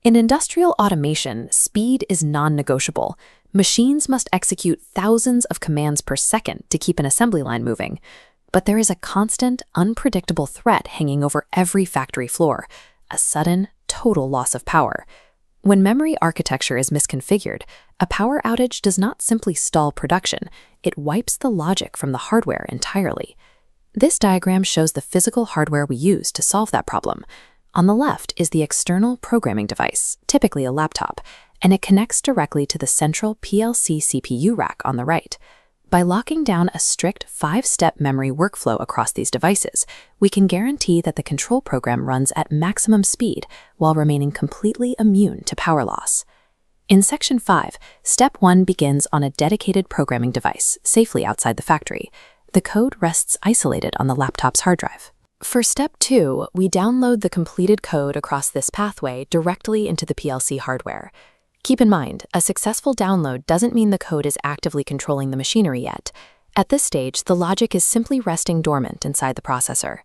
In industrial automation, speed is non-negotiable. Machines must execute thousands of commands per second to keep an assembly line moving. But there is a constant, unpredictable threat hanging over every factory floor: a sudden, total loss of power. When memory architecture is misconfigured, a power outage does not simply stall production, it wipes the logic from the hardware entirely. This diagram shows the physical hardware we use to solve that problem. On the left is the external programming device, typically a laptop, and it connects directly to the central PLC CPU rack on the right. By locking down a strict 5-step memory workflow across these devices, we can guarantee that the control program runs at maximum speed while remaining completely immune to power loss. In Section 5, Step 1 begins on a dedicated programming device, safely outside the factory. The code rests isolated on the laptop's hard drive. For Step 2, we download the completed code across this pathway directly into the PLC hardware. Keep in mind, a successful download doesn't mean the code is actively controlling the machinery yet. At this stage, the logic is simply resting dormant inside the processor.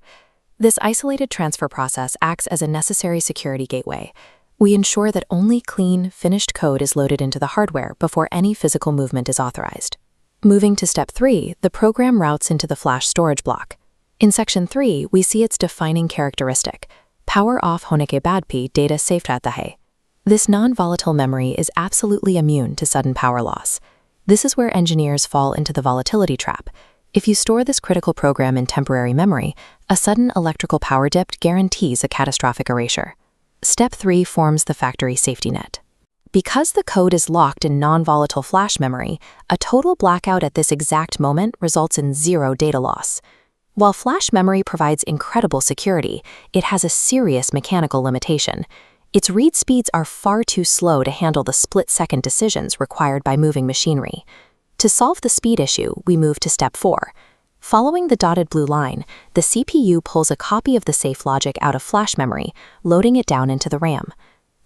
This isolated transfer process acts as a necessary security gateway. We ensure that only clean, finished code is loaded into the hardware before any physical movement is authorized. Moving to Step 3, the program routes into the flash storage block. In Section 3, we see its defining characteristic: power off hone ke baad bhi data safe rehta hai. This non-volatile memory is absolutely immune to sudden power loss. This is where engineers fall into the volatility trap. If you store this critical program in temporary memory, a sudden electrical power dip guarantees a catastrophic erasure. Step 3 forms the factory safety net. Because the code is locked in non-volatile flash memory, a total blackout at this exact moment results in zero data loss. While flash memory provides incredible security, it has a serious mechanical limitation. Its read speeds are far too slow to handle the split-second decisions required by moving machinery. To solve the speed issue, we move to Step 4. Following the dotted blue line, the CPU pulls a copy of the safe logic out of flash memory, loading it down into the RAM.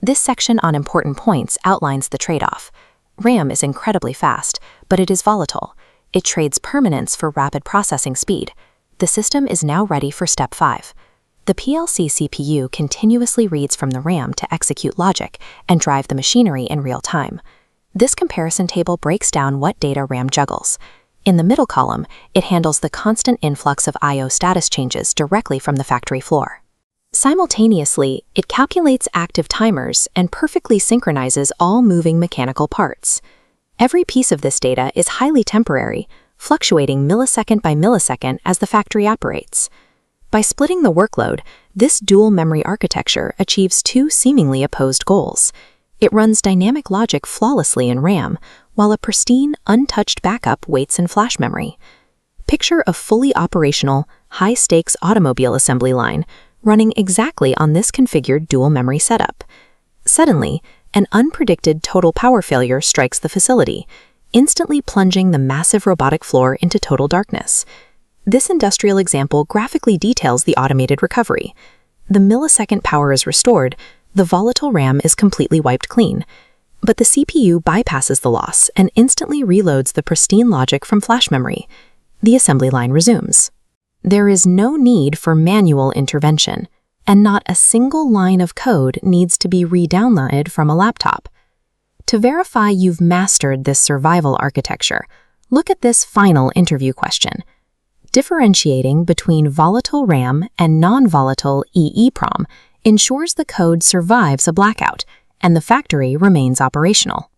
This section on important points outlines the trade-off. RAM is incredibly fast, but it is volatile. It trades permanence for rapid processing speed. The system is now ready for Step 5. The PLC CPU continuously reads from the RAM to execute logic and drive the machinery in real time. This comparison table breaks down what data RAM juggles. In the middle column, it handles the constant influx of I/O status changes directly from the factory floor. Simultaneously, it calculates active timers and perfectly synchronizes all moving mechanical parts. Every piece of this data is highly temporary, fluctuating millisecond by millisecond as the factory operates. By splitting the workload, this dual memory architecture achieves two seemingly opposed goals. It runs dynamic logic flawlessly in RAM, while a pristine, untouched backup waits in flash memory. Picture a fully operational, high-stakes automobile assembly line running exactly on this configured dual memory setup. Suddenly, an unpredicted total power failure strikes the facility, instantly plunging the massive robotic floor into total darkness. This industrial example graphically details the automated recovery. The millisecond power is restored, the volatile RAM is completely wiped clean, but the CPU bypasses the loss and instantly reloads the pristine logic from flash memory. The assembly line resumes. There is no need for manual intervention, and not a single line of code needs to be re-downloaded from a laptop. To verify you've mastered this survival architecture, look at this final interview question. Differentiating between volatile RAM and non-volatile EEPROM ensures the code survives a blackout and the factory remains operational.